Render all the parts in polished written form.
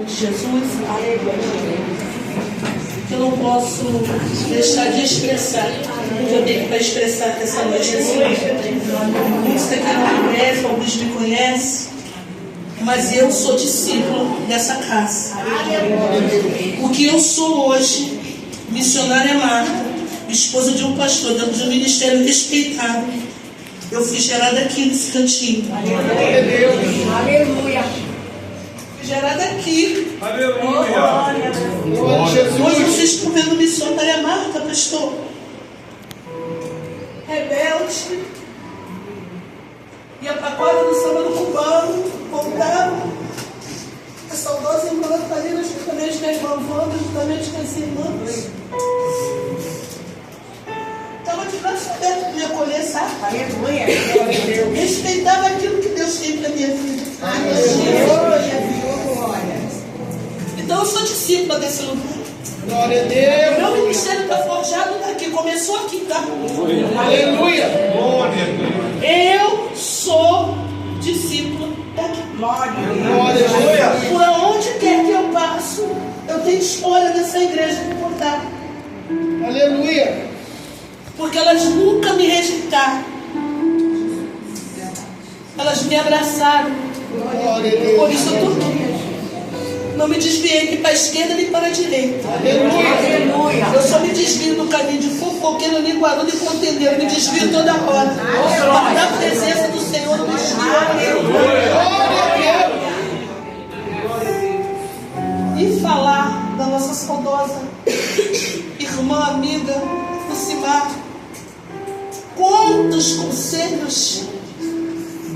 Jesus, que eu não posso deixar de expressar o que eu tenho para expressar nessa noite. Muitos daqui não me conhecem, alguns me conhecem, mas eu sou discípulo dessa casa. O que eu sou hoje, missionária Marta, esposa de um pastor, dentro de um ministério respeitado. Eu fui gerada aqui nesse cantinho. Aleluia. Gerada aqui. Aleluia. Hoje vocês estão vendo missionária Marta, pastor. Rebelde. Ia para a quadra do sábado cubano, voltava. A saudosa irmã Natalina, juntamente com a irmã Wanda, juntamente com as irmãs. Estava de braço aberto para me acolher, sabe? Aleluia. Respeitava aquilo que Deus tem para a minha vida. Então eu sou discípula desse lugar. Glória a Deus. Meu ministério está forjado daqui, começou aqui, tá? Aleluia. Glória a Deus. Eu sou discípula daqui. Glória a Deus. Por onde quer que eu passo, eu tenho história dessa igreja para contar. Aleluia. Porque elas nunca me rejeitaram. Elas me abraçaram. Glória a Deus. Por isso eu estou aqui. Não me desviei nem para a esquerda nem para a direita. Aleluia. Eu só me desvio do caminho de fofoqueiro, nem guarulho e contendeiro. Me desvio toda hora. Mas na presença do Senhor não me desvio. Glória a Deus. E falar da nossa saudosa irmã, amiga, Lucimar. Quantos conselhos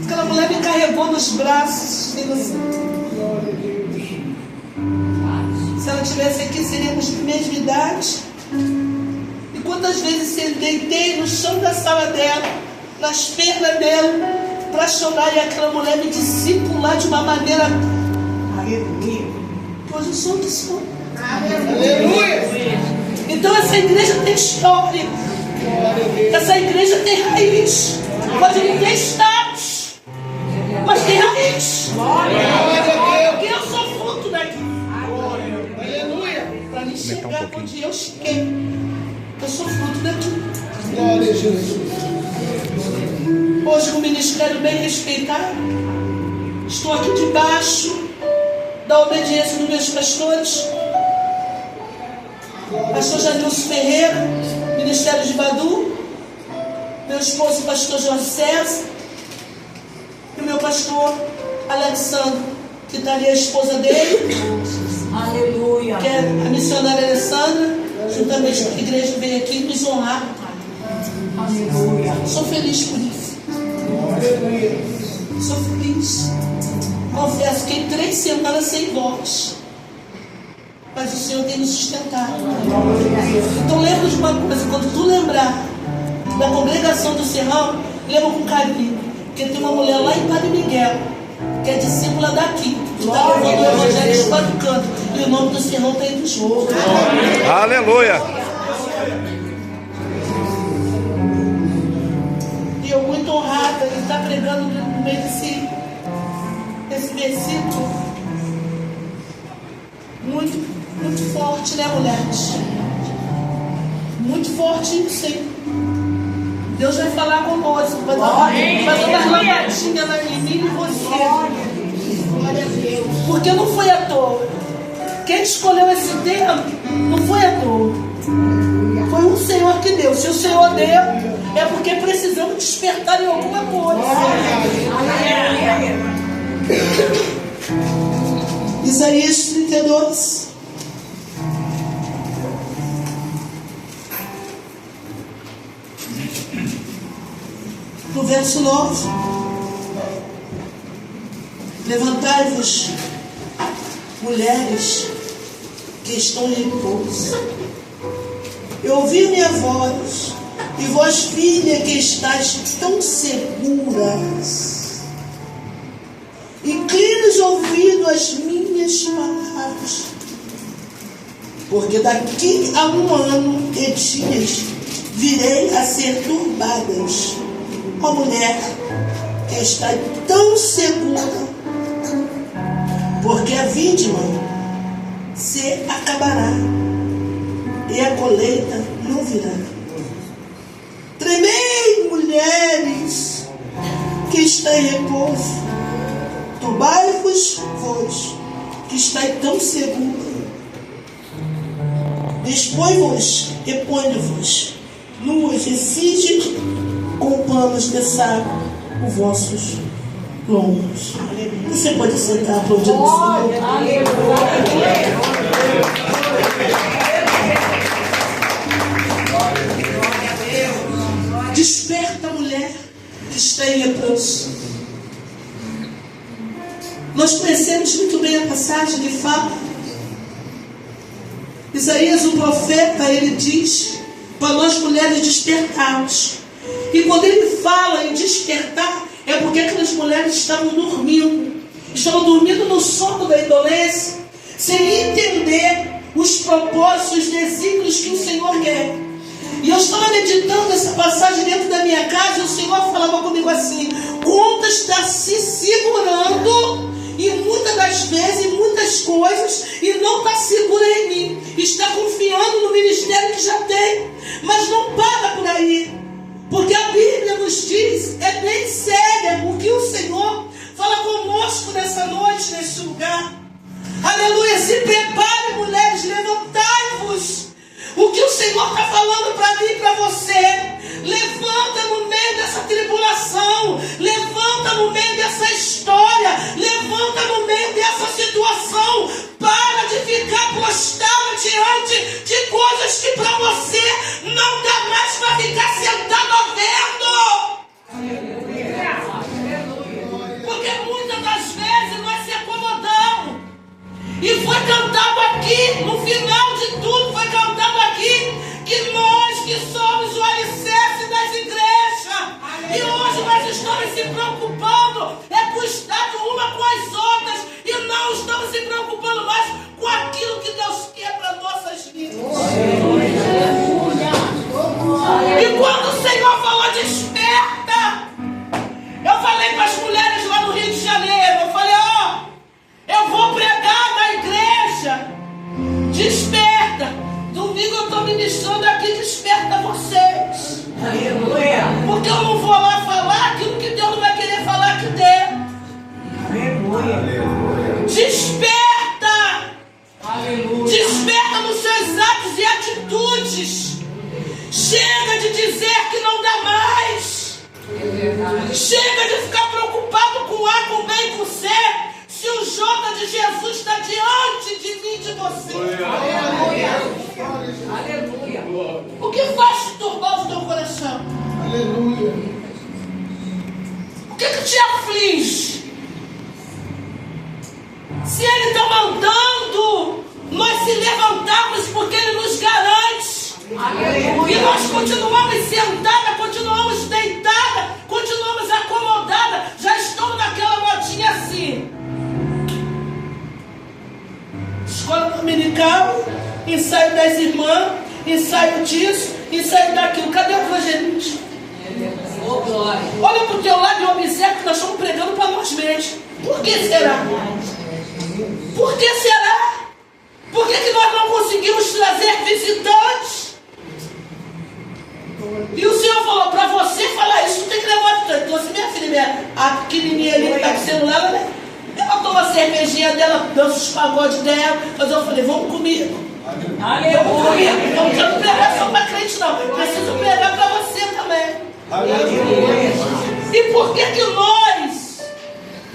aquela mulher me carregou nos braços, filho assim. Se ela estivesse aqui, seríamos de mesma idade. E quantas vezes deitei no chão da sala dela, nas pernas dela, para chorar, e aquela mulher me discipular de uma maneira. Aleluia. Hoje eu sou o que sou. Aleluia. Então essa igreja tem história. Essa igreja tem raiz. Pode não ter status, mas tem raiz. Porque eu sou fruto daqui. Para me chegar onde eu cheguei, eu sou fruto daqui. Glória a Jesus. Hoje, um ministério bem respeitado, estou aqui debaixo da obediência dos meus pastores. Pastor Janilson Ferreira, ministério de Badu, meu esposo, pastor Jorge César, e o meu pastor Alexandre, que está ali a esposa dele. Aleluia. Que é a missionária Alessandra, juntamente com a igreja, veio aqui nos honrar. Aleluia. Sou feliz por isso. Aleluia. Sou feliz. Confesso que em 3 semanas sem voz, mas o Senhor tem me sustentado. Então lembra de uma coisa, quando tu lembrar da congregação do Serrão, lembra com carinho, porque tem uma mulher lá em Padre Miguel, que é discípula daqui, que está levando o evangelho espancando, e o nome do Serrão está indo junto. Aleluia. E eu muito honrada em estar pregando no meio desse versículo muito forte, né, mulheres? Muito forte, sim. Deus vai falar conosco, vai dar uma latinha em mim e você. Glória a Deus. Porque não foi à toa. Quem escolheu esse termo não foi à toa. Foi o Senhor que deu. Se o Senhor deu, é porque precisamos despertar em alguma coisa. Aleluia. Isaías 32. No verso 9. Levantai-vos, mulheres que estão em repouso. Eu ouvi minha voz, e vós, filha, que estáis tão seguras. Incline os ouvidos às minhas palavras, porque daqui a 1 ano e dias virei a ser turbadas. Ó mulher que está tão segura, porque a vítima se acabará e a colheita não virá. Tremei, mulheres que está em repouso, turbai-vos, vós que estáis tão seguros. Dispõe-vos e ponde-vos nuas e cinge com panos de saco os vossos lombos. Você pode sentar para o dia do Senhor. Desperta, mulher que está em repouso. Nós conhecemos muito bem a passagem que fala. Isaías, o profeta, ele diz para nós mulheres despertarmos. E quando ele fala em despertar, é porque aquelas mulheres estavam dormindo. Estavam dormindo no sono da indolência, sem entender os propósitos, os desígnios que o Senhor quer. E eu estava meditando essa passagem dentro da minha casa, e o Senhor falava comigo assim: conta está se segurando, e muitas das vezes, em muitas coisas, e não está segura em mim. Está confiando no ministério que já tem, mas não para por aí. Porque a Bíblia nos diz, é bem séria o que o Senhor fala conosco nessa noite, neste lugar. Aleluia, se prepare, mulheres, levantai-vos. O que o Senhor está falando para mim e para você. Levanta no meio dessa tribulação. Levanta no meio dessa história. Levanta no meio dessa situação. Para de ficar prostrado diante de coisas que para você não dá mais para ficar sentado vendo. Porque muitas das vezes nós se acomodamos. E foi cantado aqui, no final de tudo, foi cantado aqui, que nós que somos o alicerce das igrejas. E hoje nós estamos se preocupando, com o estado uma com as outras, e não estamos se preocupando mais com aquilo que Deus quer para nossas vidas. E quando o Senhor falou desperta, eu falei para as mulheres lá no Rio de Janeiro, eu falei, eu vou pregar na igreja, desperta. Domingo eu estou ministrando aqui, desperta vocês. Aleluia. Porque eu não vou lá falar aquilo que Deus não vai querer falar aqui dentro. Aleluia. Desperta. Aleluia. Desperta nos seus atos e atitudes. Chega de dizer que não dá mais. Chega de ficar preocupado com A, com B e com C. Se o J de Jesus está diante de mim, de você. Aleluia. Aleluia. O que faz te turbar o teu coração? Aleluia. O que te aflige? Se Ele está mandando nós se levantarmos, porque Ele nos garante. Aleluia. E nós continuamos sentadas, continuamos deitadas, continuamos acomodadas. Já estamos naquela modinha assim. Escola dominical, ensaio das irmãs, ensaio disso, ensaio daquilo. Cadê o evangelista? Olha para o teu lado e observa que nós estamos pregando para nós mesmos. Por que será? Por que será? Por que nós não conseguimos trazer visitantes? E o Senhor falou, para você falar isso, tem que levar visitantes. Então, assim, minha filha, a pequenininha ali que está com o celular, né? Ela toma a cervejinha dela, dança os pagodes dela, mas eu falei, vamos comigo. Aleluia. Vamos comigo. Não quero pregar só para crente, não. Preciso pregar para você também. Aleluia. E por que nós,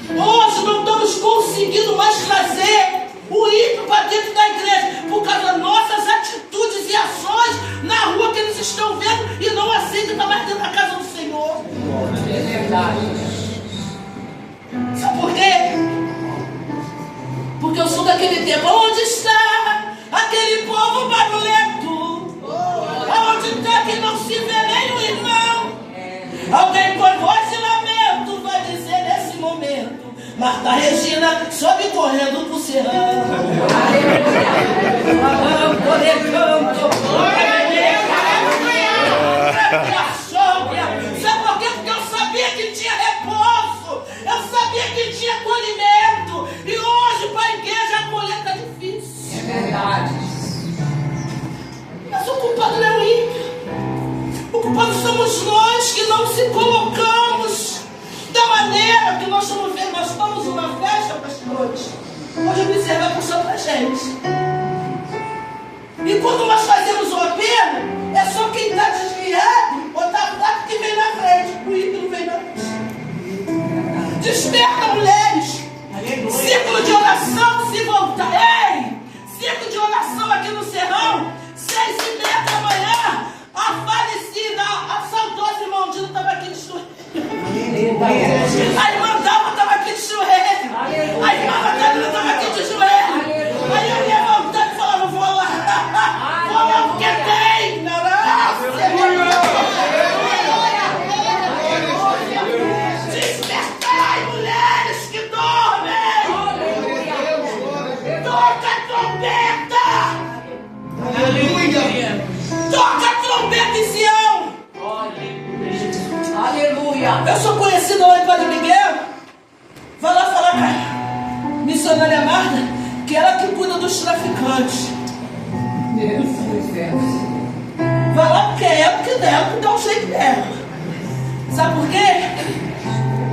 hoje, não estamos conseguindo mais trazer o ímpio para dentro da igreja? Por causa das nossas atitudes e ações na rua que eles estão vendo e não aceitam estar mais dentro da casa do Senhor. É verdade. Sabe por quê? Porque eu sou daquele tempo. Onde está aquele povo barulhento? Aonde está que não se vê nem o irmão? Alguém com voz de lamento vai dizer nesse momento: Marta Regina sobe correndo pro serrão. Sabe por quê? Porque eu sabia que tinha repouso. Eu sabia que tinha acolhimento. E hoje, Pai pastores. Hoje eu observo a função para a gente. E quando nós fazemos o apelo, é só quem está desviado ou está fraco que vem na frente. O ímpio vem na frente. Desperta, mulheres. Círculo de oração, se voltar. Ei! Círculo de oração aqui no Serrão. 6h30 da manhã. A falecida, a saudosa irmã Dina estava aqui de joelho. A irmã Dalma estava aqui de joelho. A irmã Natalina estava aqui de joelho. Aí eu levantava e falava, vou lá. Vou lá porque tem. Despertai, mulheres que dormem. Toca a trombeta. Aleluia. Toca a trombeta em Sião. Aleluia. Eu sou conhecida lá em Padre Miguel. Vai lá falar com a missionária Marta, que ela que cuida dos traficantes. Vai lá porque é ela que dá o jeito dela. Sabe por quê?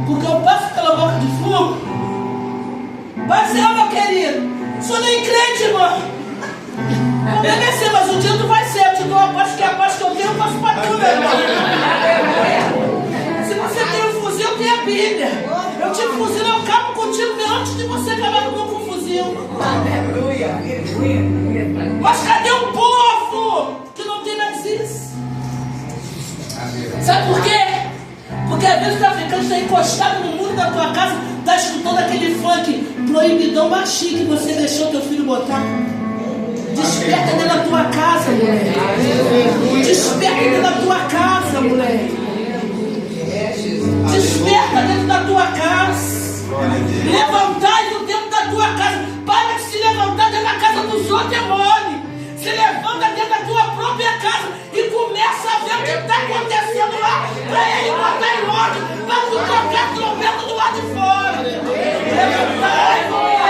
Porque eu passo pela boca de fogo. Mas eu, meu querido, sou nem crente, irmão. Não deve ser, mas um dia tu vai ser. Eu te dou a paz que é a paz que eu tenho, eu passo para tu, meu irmão. Se você tem um fuzil, eu tenho a Bíblia. Eu tive fuzil, eu acabo contigo antes de você acabar com o fuzil. Aleluia. Mas cadê o povo que não tem mais isso? Sabe por quê? Porque às vezes o traficante está encostado no muro da tua casa, está escutando aquele funk proibidão baixinho que você deixou teu filho botar. Desperta dentro da tua casa, mulher. Desperta dentro da tua casa, mulher. Desperta dentro da tua casa. Levantai no dentro da tua casa. Para de se levantar dentro da casa dos outros, é mole. Se levanta dentro da tua própria casa e começa a ver o que está acontecendo lá. Para ele botar em ordem. Para tu tocar a trombeta do lado de fora. Levantai, mulher.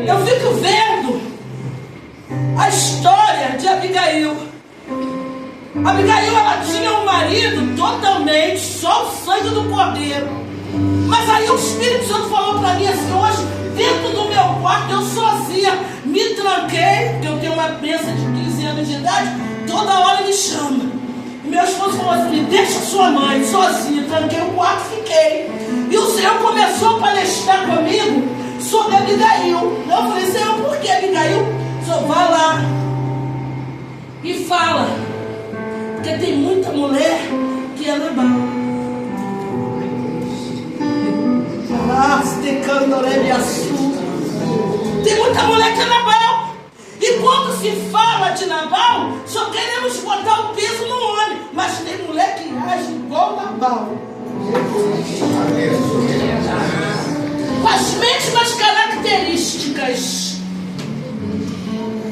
Eu fico vendo a história de Abigail. Abigail, ela tinha um marido totalmente, só o sangue do cordeiro. Mas aí o Espírito Santo falou para mim assim, hoje, dentro do meu quarto, eu sozinha, me tranquei, porque eu tenho uma criança de 15 anos de idade, toda hora me chama. E meu esposo falou assim, deixa sua mãe sozinha, tranquei o quarto, fiquei. E o Senhor começou a palestrar comigo sobre Abigail. Eu falei, Senhor, por que Abigail? Só vai lá e fala. Porque tem muita mulher que é Nabal. Tem muita mulher que é Nabal. E quando se fala de Nabal, só queremos botar o peso no homem. Mas tem mulher que age igual Nabal. Com as mesmas características.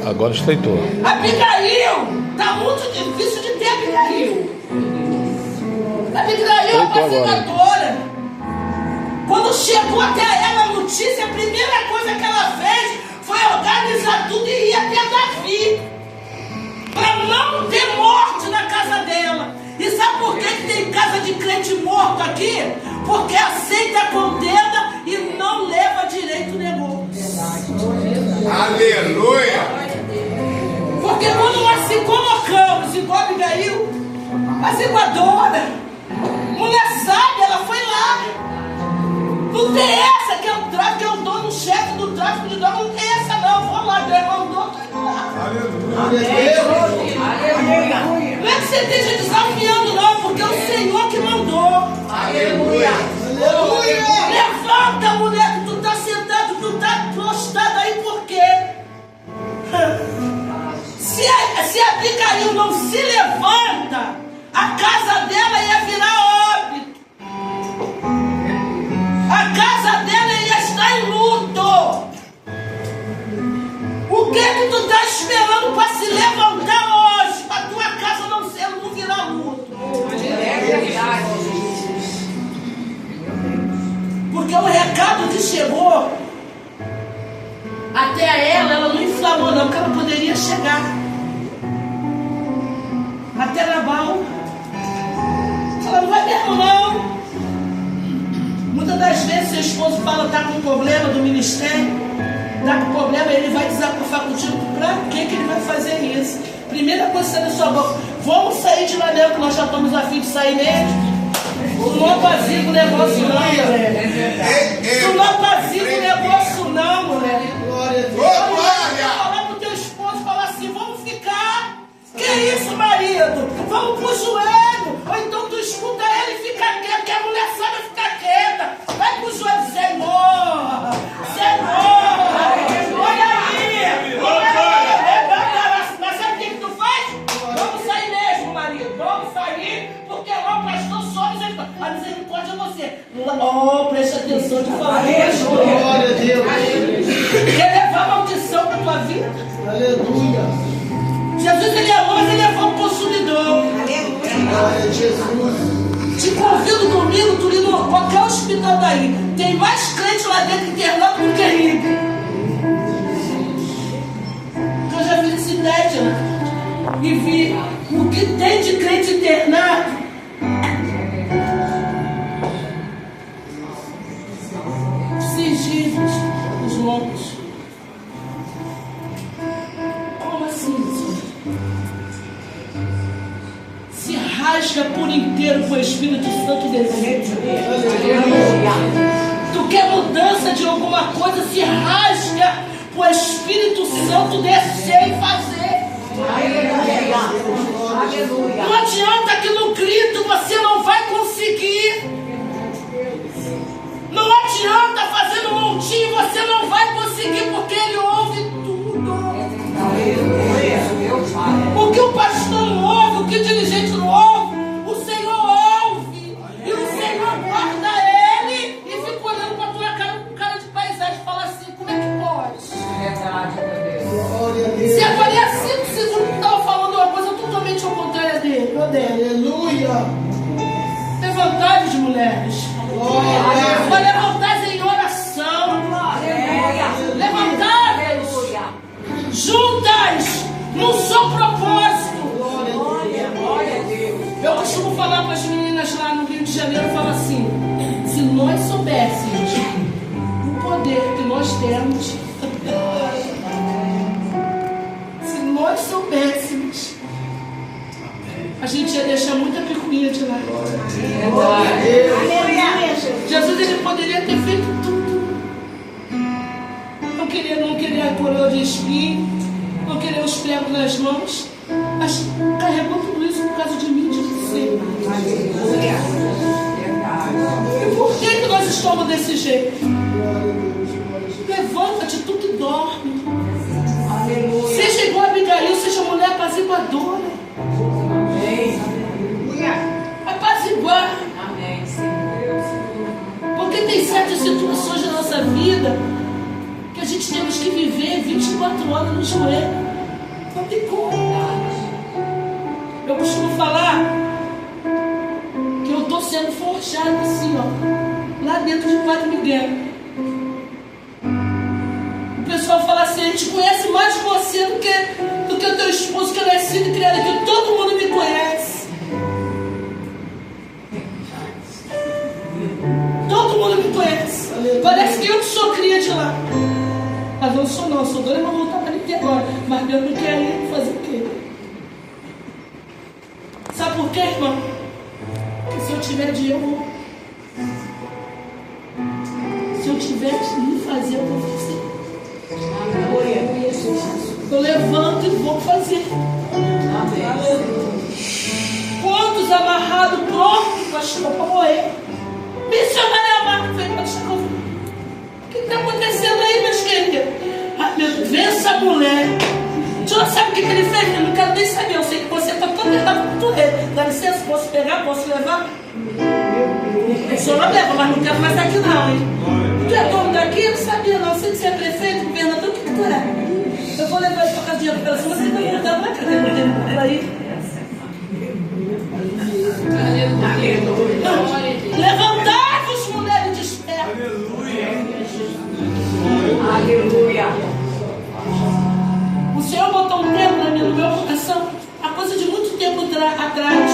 Agora estreitou. Abigail, está muito difícil de ter Abigail. Abigail é apaciguadora. Quando chegou até ela a notícia, a primeira coisa que ela fez foi organizar tudo e ir até Davi, para não ter morte na casa dela. E sabe por que tem casa de crente morto aqui? Porque aceita a contenda e não leva direito negócio. Aleluia! Porque quando nós se colocamos igual Abigail, apaciguadora, mulher sábia, ela foi lá. Não tem essa que é o tráfico, que é o dono-chefe do tráfico de drogas. Não tem essa não, vou lá, Deus mandou, tô indo lá. Aleluia. Não é que você esteja desafiando não, porque é o Senhor que mandou. Aleluia. Levanta, mulher, que tu está sentado, tu está prostrado aí, por quê? Se a Abigail não se levanta, a casa dela ia virar óbito. A casa dela ia estar em luto. O que é que tu está esperando para se levantar hoje? Para tua casa não virar luto. É verdade. Porque o recado que chegou até ela não inflamou não, porque ela poderia seu esposo fala, está com problema do ministério, está com problema, ele vai desabafar contigo. Para que ele vai fazer isso? Primeira coisa que sai da sua boca, vamos sair de lá mesmo, que nós já estamos a fim de sair mesmo. Tu não apazigua o negócio não, mulher. Tu não apazigua o negócio não, mulher. Falar pro teu esposo, falar assim, vamos ficar. Que isso, marido? Vamos pro joelho. Ou então tu escuta ele e fica quieto, que a mulher sabe ficar quieta. Vai pro joelho, Senhor. Senhor. Olha aí. Mas sabe o que tu faz? Vamos sair mesmo, marido. Vamos sair, porque o pastor só a misericórdia é você. Oh, preste atenção de falar. Glória a Deus. Quer levar maldição para tua vida? Aleluia. Jesus, ele amou, mas ele levou o consumidor. Glória a Jesus. Te convido domingo, tu ir no qualquer hospital daí. Tem mais crente lá dentro internado do que rico. Eu já fiz esse teste, né? E vi o que tem de crente internado. Sigíveis, os lobos. Como assim, Senhor? Se rasga por inteiro com o Espírito Santo descer. Tu quer mudança de alguma coisa, se rasga com o Espírito Santo descer e fazer. Não adianta que no grito você não vai conseguir. Não adianta fazer um montinho, você não vai conseguir, porque ele ouve tudo. O que o pastor não ouve, o que o dirigente não ouve, o Senhor ouve. E o Senhor guarda ele e fica olhando para a tua cara com cara de paisagem e fala assim, como é que pode? Se avalia 5 segundos que estava falando uma coisa totalmente ao contrário dele. Aleluia. Levantai de mulheres. Vai levantar em oração. Levantai-vos juntas num só propósito. Eu costumo falar para as meninas lá no Rio de Janeiro, eu falo assim, se nós soubéssemos o poder que nós temos, se nós soubéssemos, a gente ia deixar muita picuinha de lá. Jesus, ele poderia ter feito tudo. Não queria a coroa de espinho, não queria os pregos nas mãos, mas carregou tudo isso por causa de mim e de você. E por que nós estamos desse jeito? Levanta-te, tu que dorme. Seja igual a Abigail, seja mulher apaziguadora. Apaziguar. Porque tem certas situações na nossa vida que a gente temos que viver 24 horas no joelho. Não tem como. Eu costumo falar que eu estou sendo forjado assim, ó, lá dentro de Padre Miguel. O pessoal fala assim, a gente conhece mais você do que o teu esposo, que é nascido e criado aqui. Todo mundo me conhece. Todo mundo me conhece. Parece que eu que sou cria de lá. Mas não sou não, sou doida, mas vou voltar para aqui agora. Mas Deus não quer ir fazer o quê? Sabe por quê, irmão? Porque se eu tiver dinheiro, se eu tiver de fazer, eu vou fazer. Eu levanto e vou fazer. Quantos amarrados, prontos, pastor, para morrer? Missionário amado, vem para chegar. O que está acontecendo aí, meus queridos? Ah, meu Deus, vê essa mulher. Tu não sabe o que ele fez? Eu não quero nem saber. Eu sei que você está todo errado com tudo. Dá licença, posso pegar? Posso levar? O senhor não leva, mas não quero mais aqui não, hein? Tu é dono daqui? Eu não sabia não. Sei que você é prefeito, governador, o que tu é? Eu vou levar ele para casa de recuperação, mas ele não vai dar uma cadeira por aí. Levantai-vos, mulheres despertas. Aleluia. O Senhor botou um tempo no meu coração, há coisa de muito tempo atrás.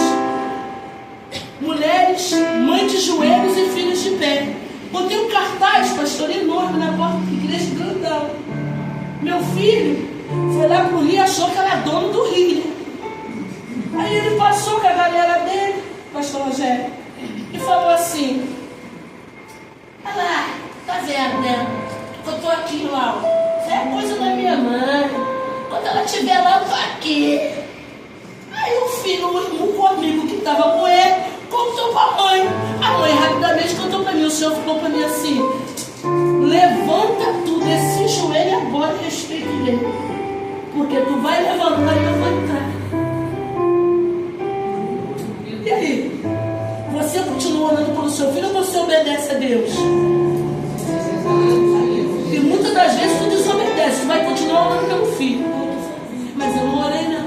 Mulheres, mães de joelhos e filhos de pé. Botei um cartaz, pastor, enorme na porta da igreja, grandão. Meu filho foi lá pro Rio e achou que era dono do Rio. Aí ele passou com a galera dele, pastor Rogério, e falou assim: olha lá, tá vendo, né? Eu tô aqui lá, ó. Isso é coisa da minha mãe. Quando ela estiver lá, eu tô aqui. Aí o filho, o amigo que estava com ele, contou para a mãe. A mãe rapidamente contou para mim. O senhor falou para mim assim: levanta tu desse joelho agora e respeita ele. Porque tu vai levantar e eu vou entrar. E aí? Você continua orando pelo seu filho ou você obedece a Deus? E muitas das vezes tu desobedece. Tu vai continuar orando pelo filho. Mas eu não orei não.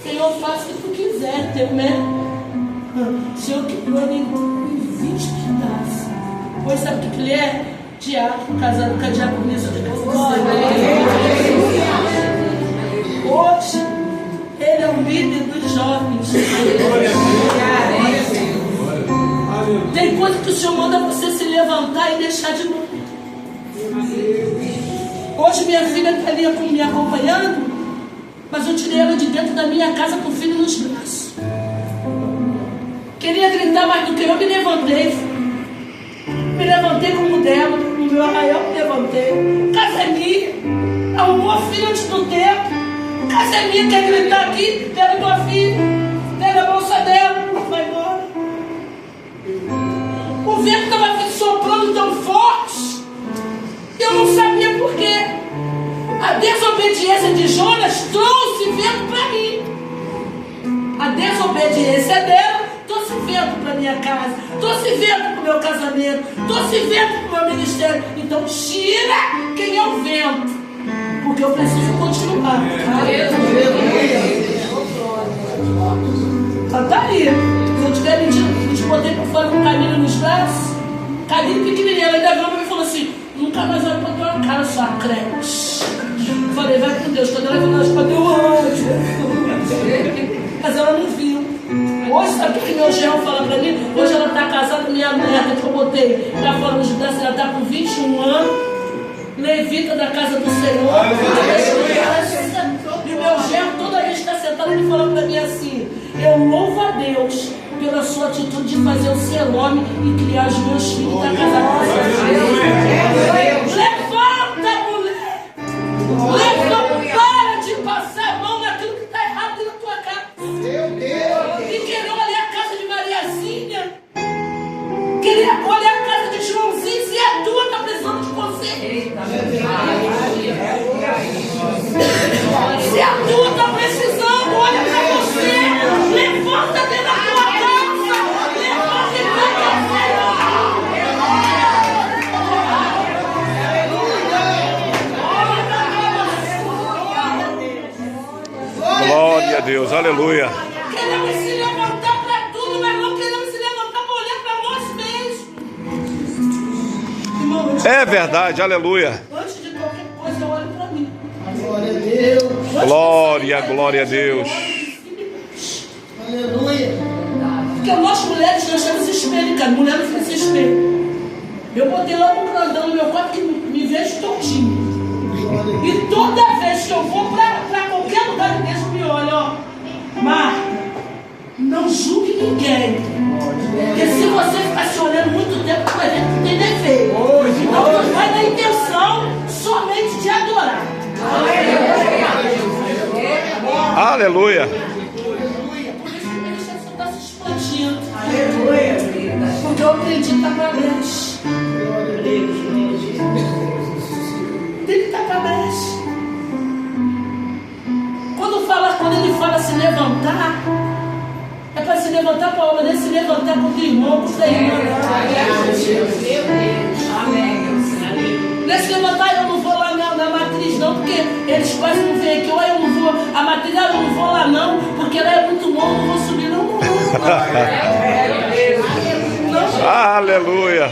Senhor, faça o que tu quiser, teu Senhor, quebrou ele em 20 pedaços. Pois sabe o que ele é? Diácono, casado com a diaconisa de casa. Hoje, ele é o líder dos jovens. Tem coisa que o Senhor manda você se levantar e deixar de novo. Hoje minha filha está ali me acompanhando, mas eu tirei ela de dentro da minha casa com o filho nos braços. Queria gritar mais do que eu, me levantei. Me levantei como dela, no meu arraial me levantei. Casa é minha, arrumou a filha antes do tempo. Casa é minha, quer gritar aqui, pega tua filha, pega a bolsa dela, vai embora. O vento estava soprando tão forte, eu não sabia por quê. A desobediência de Jonas trouxe vento para mim. A desobediência dela trouxe vento para minha casa, trouxe vento para o meu casamento, trouxe vento para o meu ministério. Então tira quem é o vento, porque eu preciso continuar. Tá aí. Se eu tiver mentindo, eu te botei para fora com o Camilo nos braços. Camilo pequenininho, ela ainda veio para mim e falou assim: nunca mais olho para tua cara, sua crente. Eu falei, vai com Deus. Quando ela viu, nós cadê o anjo? Mas ela não viu. Hoje, sabe o que meu genro fala para mim? Hoje ela está casada com minha neta, que eu botei para fora nos braços. Ela está com 21 anos, levita da casa do Senhor. E meu genro, toda vez que está sentado, ele fala para mim assim: eu louvo a Deus pela sua atitude de fazer o seu nome e criar os meus filhos da casa com você. Levanta, mulher! Levanta, para de passar a mão naquilo que está errado na tua casa. E querer olhar a casa de Mariazinha, querer olhar a casa de Joãozinho, se a tua está precisando de você. Se a tua está precisando, olha para você, levanta dentro da tua casa, levanta e vai ao Senhor. Glória a Deus, aleluia. Queremos se levantar para tudo, mas não queremos se levantar para olhar para nós mesmos. Irmão, É verdade, aleluia. antes de qualquer coisa, eu olho para mim. Glória a Deus. Glória, glória a Deus. Aleluia. Porque nós mulheres, nós temos espelho, cara. Mulher não precisa espelho. Eu botei lá um grandão no meu quarto que me vejo todinho. E toda vez que eu vou para qualquer lugar da igreja, me olha, ó. Marta, não julgue ninguém. Porque se você ficar se olhando muito tempo, vai ver que tem defeito. Então vai na intenção somente de adorar. Aleluia. Por isso que o ministério só está se expandindo. Porque eu aprendi a estar para brecha. Tem que estar para brecha. Quando ele fala se levantar, é para se levantar para a obra, não é se levantar contra o irmão, contra a irmã. Não é se levantar, eu não vou lá na matriz não, porque eles quase não vêm aqui, ou eu não vou, a matriz, eu não vou lá não, porque ela é muito bom, não vou subir, não. Aleluia.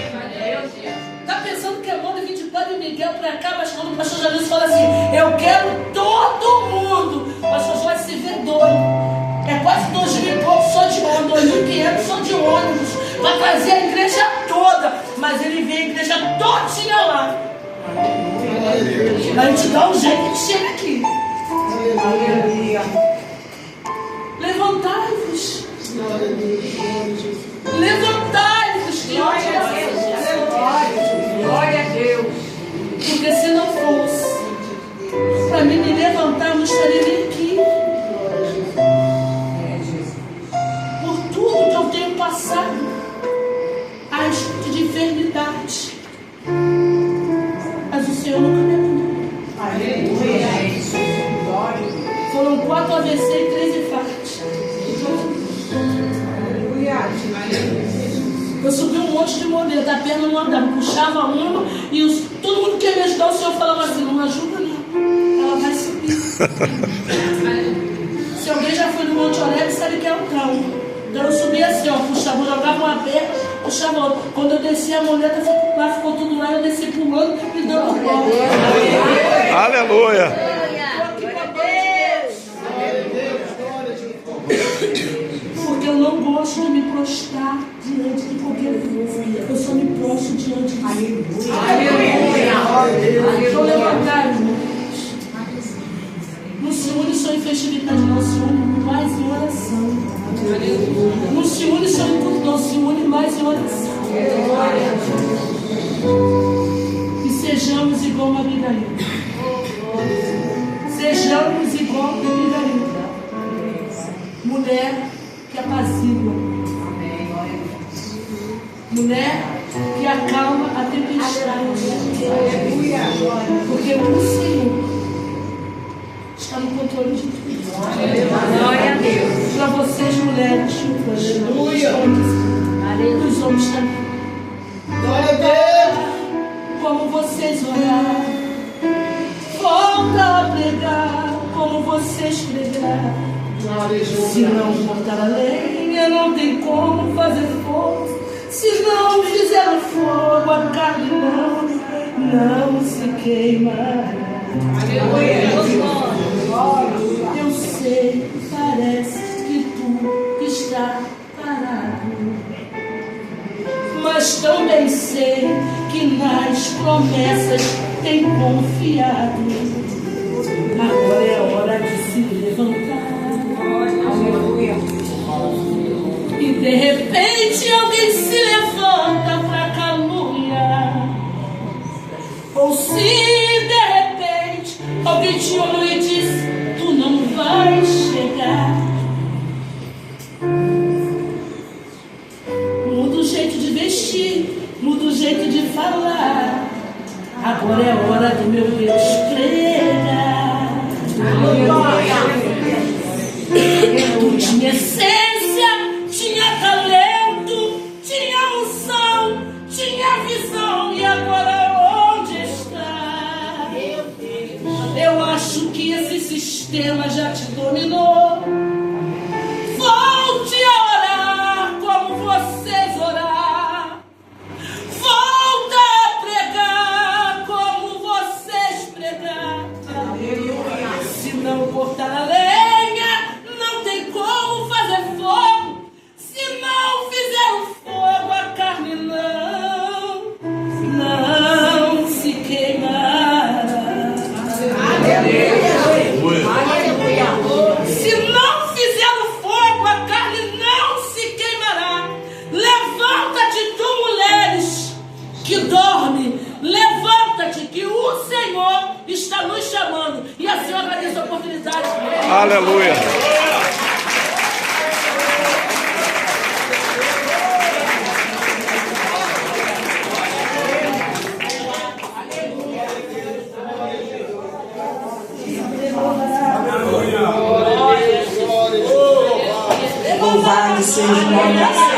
Tá pensando que é bom vir de Padre Miguel para cá, mas quando o pastor Janilson fala assim, eu quero todo mundo, o pastor vai se ver doido. É quase 2.000 e pouco só de ônibus, 2.500 só de ônibus, para trazer a igreja toda. mas ele vê a igreja todinha lá. A gente dá um jeito de chegar aqui. Aleluia. Levantai-vos. Levantai-vos. Glória a Deus. Glória a Deus. Porque se não fosse para mim me levantar, eu não estaria nem aqui. Por tudo que eu tenho passado, a respeito de enfermidade. Mas o Senhor nunca me abandonou. Aleluia. Foram 4 AVC e 3 infartos. Aleluia. Eu subi um monte de moleta, a perna não andava, puxava uma e todo mundo que ia me ajudar, o Senhor falava assim, não ajuda não, ela vai subir. Se alguém já foi no Monte Oreb, sabe que é o trauma. Então eu subia assim, ó, puxava, jogava uma perna, puxava outra. Quando eu descia a moleta, ficou tudo lá, eu desci pulando e dando volta. Aleluia. Porque eu não gosto de me prostrar diante de qualquer coisa. Eu só me prostro diante de Deus. Aleluia. Então levantar, irmãos. Não se une só em festividade, não. Se une mais em oração. Não se une só em culto, não. Se une mais em oração. E sejamos igual uma Abigail. Sejamos igual uma Abigail. Mulher que apazigua. Mulher que acalma a tempestade. Porque o Senhor está no controle de tudo. Glória a Deus. Para vocês, mulheres, os homens também. Glória a Deus. Como vocês oraram, volta a pregar. Como vocês pregaram. Se não cortar a lenha, não tem como fazer fogo. Se não fizer o fogo, a carne não se queima. Eu sei, parece que tu está parado, mas também sei que nas promessas tem confiado. Agora é hora de se levantar. E de repente alguém se levanta para caluniar. Ou se de repente alguém te olhou e disse, tu não vais chegar. Muda o jeito de vestir, muda o jeito de falar. Agora é hora do meu Deus pregar. Tu tinha essência, tinha talento, tinha unção, tinha visão, e agora onde está? Eu acho que esse sistema já te dominou. Volte a orar como vocês oraram. Volta a pregar como vocês pregaram. Se não cortar a lenha, não tem como fazer fogo. Se não fizer o fogo, a carne não se queimará. Se não fizer o fogo, a carne não se queimará. Levanta-te, tu mulheres que dorme, levanta-te, que o Senhor está nos chamando. E a Senhora vai ter essa oportunidade. Aleluia. Louvado seja o nome do Senhor.